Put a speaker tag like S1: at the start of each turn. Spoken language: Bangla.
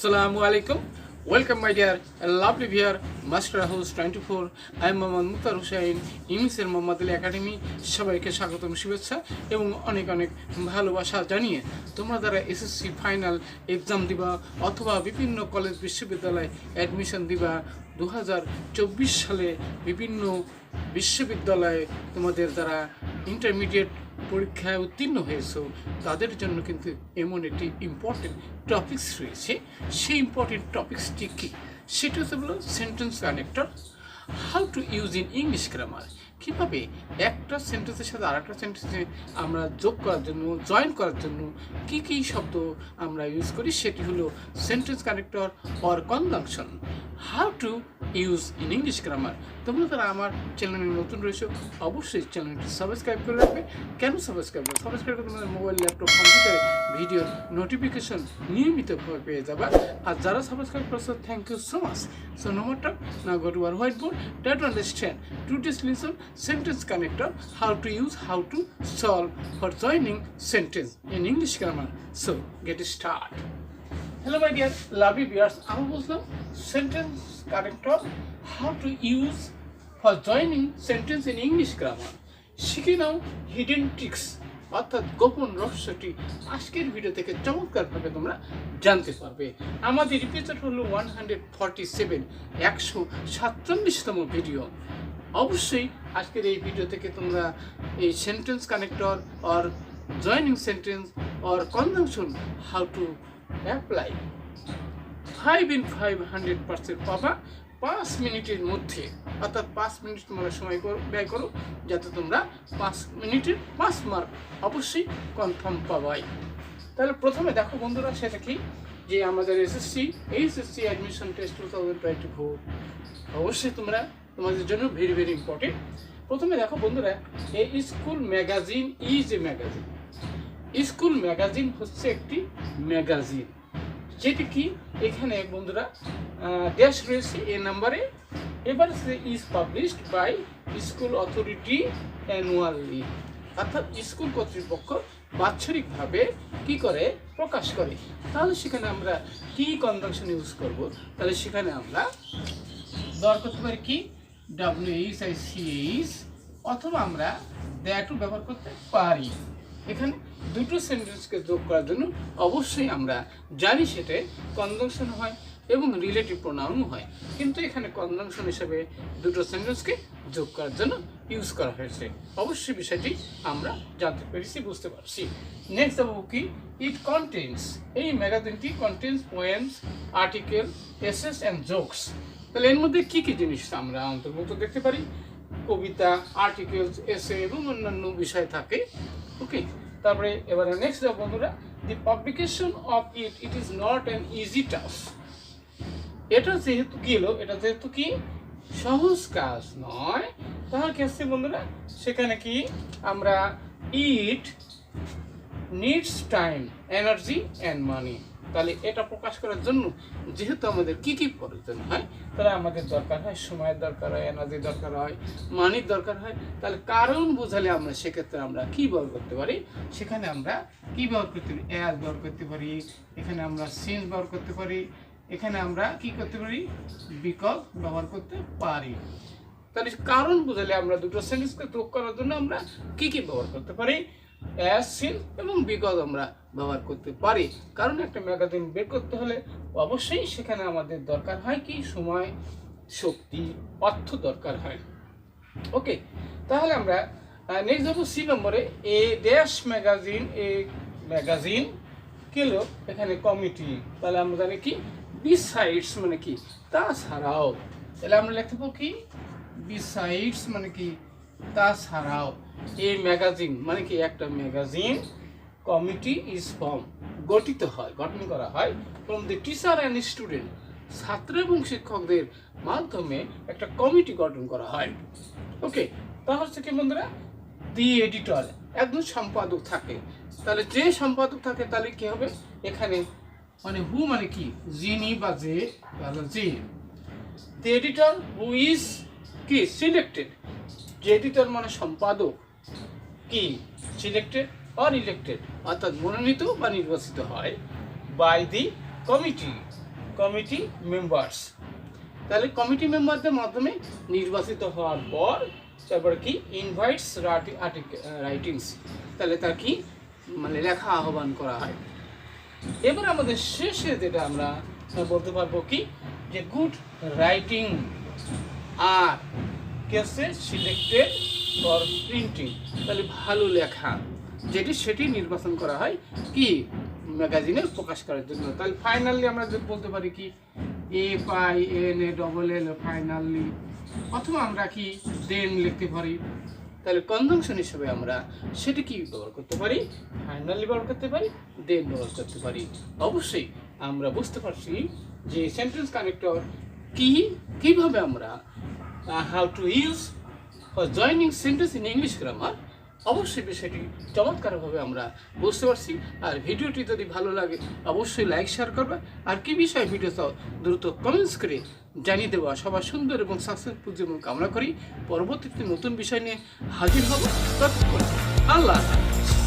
S1: Assalamu alaikum. Welcome my dear lovely viewer, Master House 24. I am Mohammad Mukhtar Hussain, ইংলিশের মোহাম্মদ আলী একাডেমি। সবাইকে স্বাগতম, শুভেচ্ছা এবং অনেক অনেক ভালোবাসা জানিয়ে তোমরা যারা এসএসসি ফাইনাল এক্সাম দিবা অথবা বিভিন্ন কলেজ বিশ্ববিদ্যালয়ে অ্যাডমিশন দিবা 2024 সালে বিভিন্ন বিশ্ববিদ্যালয়ে তোমাদের যারা ইন্টারমিডিয়েট পরীক্ষায় উত্তীর্ণ হয়েছে তাদের জন্য কিন্তু এমন একটি ইম্পর্টেন্ট টপিকস রয়েছে। সেই ইম্পর্টেন্ট টপিকসটি কি? সেটা হলো sentence connector, how to use in English grammar. কীভাবে একটা সেন্টেন্সের সাথে আর একটা সেন্টেন্সে আমরা যোগ করার জন্য, জয়েন করার জন্য কী কী শব্দ আমরা ইউজ করি, সেটি হলো sentence connector or conjunction. How to use in English grammar. তোমরা যারা আমার চ্যানেলে নতুন রয়েছে অবশ্যই চ্যানেলটি সাবস্ক্রাইব করে রাখবে। কেন সাবস্ক্রাইব করবে? সাবস্ক্রাইব করে তোমাদের মোবাইল, ল্যাপটপ, কম্পিউটারে ভিডিওর নোটিফিকেশন নিয়মিতভাবে পেয়ে যাবে। আর যারা সাবস্ক্রাইব করছো, thank you so much. So no more time, now go to our whiteboard, try to understand today's lesson sentence connector, how to use, how to solve for joining sentence in English grammar. So get start. Hello my dear lovely viewers, আমি বললাম sentence connector, how to use for joining sentence in English grammar. শিখে নাও হিডেন ট্রিক্স অর্থাৎ গোপন রহস্যটি আজকের ভিডিও থেকে চমৎকারভাবে তোমরা জানতে পারবে। আমাদের এপিসোড হলো 147, 147তম ভিডিও। অবশ্যই আজকের এই ভিডিও থেকে তোমরা এই sentence connector or joining sentence or conjunction how to apply 5 in 5 100% পাবা 5 মিনিটের মধ্যে। অর্থাৎ 5 মিনিট তোমরা সময় ব্যয় করো যাতে তোমরা 5 মিনিটের 5 মার্ক অবশ্যই কনফার্ম পাবাই। তাহলে প্রথমে দেখো বন্ধুরা, সেটা কি যে আমাদের এসএসসি অ্যাডমিশন টেস্ট 2024 অবশ্যই তোমাদের জন্য ভেরি ভেরি ইম্পর্টেন্ট। প্রথমে দেখো বন্ধুরা, এই school magazine is a magazine. School magazine হচ্ছে একটি ম্যাগাজিন, যেটি কি এখানে বন্ধুরা ড্যাশ রয়েছে এ নাম্বারে। এবার সে is published by school authority annually, অর্থাৎ স্কুল কর্তৃপক্ষ বাৎসরিকভাবে কি করে প্রকাশ করে। তাহলে সেখানে আমরা কি কনজাংশন ইউজ করব? তাহলে সেখানে আমরা ব্যবহার করতে পারি কি WHICH, অথবা আমরা দ্যাটও ব্যবহার করতে পারি। এখানে দুটো সেন্টেন্সকে যোগ করার জন্য অবশ্যই আমরা জানি সেটা কনজাংশন হয় এবং রিলেটিভ প্রোনাউন হয়, কিন্তু এখানে কনজাংশন হিসেবে দুটো সেন্টেন্সকে যোগ করার জন্য ইউজ করা হয়েছে। অবশ্যই বিষয়টি আমরা জানতে পেরেছি, বুঝতে পারছি। নেক্সট দেবো কি ইট কন্টেন্স, এই ম্যাগাজিনটি contains poems, article, essays and jokes. তাহলে এর মধ্যে কী কী জিনিস আমরা অন্তর্ভুক্ত দেখতে পারি? কবিতা, আর্টিকেলস, এসে এবং অন্যান্য বিষয় থাকে। ওকে, তারপরে এবারে নেক্সট যাবো বন্ধুরা, the publication of it is not an easy task. এটা যেহেতু কি হলো, এটা যেহেতু কি সহজ কাজ নয়, তাহলে কি আসছে বন্ধুরা, সেখানে কি আমরা it needs time, energy and money. তাহলে এটা প্রকাশ করার জন্য যেহেতু আমাদের কী কী প্রয়োজন হয়, তাহলে আমাদের দরকার হয় সময়ের দরকার হয়, এনার্জি দরকার হয়, মানির দরকার হয়। তাহলে কারণ বোঝালে আমরা সেক্ষেত্রে আমরা কী ব্যবহার করতে পারি? সেখানে আমরা কী ব্যবহার করতে পারি? অ্যাজ ব্যবহার করতে পারি, এখানে আমরা সিন্স ব্যবহার করতে পারি, এখানে আমরা কি করতে পারি? বিকজ ব্যবহার করতে পারি। তাহলে কারণ বোঝালে আমরা দুটো সেন্টেন্সকে যোগ করার জন্য আমরা কী কী ব্যবহার করতে পারি? অ্যাজ, সিন্স এবং বিকজ আমরা ব্যবহার করতে পারি। কারণ একটা ম্যাগাজিন বের করতে হলে অবশ্যই সেখানে আমাদের দরকার হয় কি সময়, শক্তি, অর্থ দরকার হয়। ওকে, তাহলে আমরা নেক্সট যাবো সি নম্বরে, A dash magazine, a magazine কিলো, এখানে কমিটি। তাহলে আমরা জানি কি বিসাইডস মানে কি তাছাড়াও। তাহলে আমরা লিখতে পাবো কি বিসাইডস মানে কি তাছাড়াও। এই ম্যাগাজিন মানে কি একটা ম্যাগাজিন, কমিটি ইজ ফর্ম গঠিত হয়, গঠন করা হয় from the teacher and student, ছাত্র এবং শিক্ষকদের মাধ্যমে একটা কমিটি গঠন করা হয়। ওকে, তা হচ্ছে কি বন্ধুরা, দি এডিটর, একজন সম্পাদক থাকে। তাহলে যে সম্পাদক থাকে তাহলে কি হবে? এখানে মানে হু মানে কি যিনি বা যে, যে দি এডিটর হু ইজ কি সিলেক্টেড, যে এডিটর মানে সম্পাদক কি সিলেক্টেড অর ইলেক্টেড, অর্থাৎ মনোনীত বা নির্বাচিত হয় by the committee, committee members. তাহলে কমিটি মেম্বারদের মাধ্যমে নির্বাচিত হওয়ার পর তারপরে কি ইনভাইটস রাইটিংস, তাহলে তার কি মানে লেখা আহ্বান করা হয়। এবার আমাদের শেষে যেটা আমরা বলতে পারবো কি যে গুড রাইটিং আর কি আছে সিলেক্টেড ফর প্রিন্টিং, তাহলে ভালো লেখা সেটি নির্বাচন করা হয় কি ম্যাগাজিনে প্রকাশ করার জন্য। তাহলে ফাইনালি আমরা বলতে পারি কি FINALL ফাইনালি, অথবা আমরা কি দেন লিখতে পারি। তাহলে কনজাংশন হিসেবে আমরা সেটি কি ব্যবহার করতে পারি, ফাইনালি ব্যবহার করতে পারি, দেন ব্যবহার করতে পারি। অবশ্যই আমরা বুঝতে পারছি যে সেন্টেন্স কানেক্টর কিভাবে আমরা how to use for joining sentence in English grammar. অবশ্যই বিষয়টি চমৎকারভাবে আমরা বুঝতে পারছি। আর ভিডিওটি যদি ভালো লাগে অবশ্যই লাইক শেয়ার করবে, আর কি বিষয়ে ভিডিও চাও দ্রুত কমেন্টস করে জানিয়ে দেওয়া। সবার সুন্দর এবং সাকসেসফুল জীবন কামনা করি। পরবর্তীতে নতুন বিষয় নিয়ে হাজির হব। ততক্ষণ আল্লাহ হাফেজ।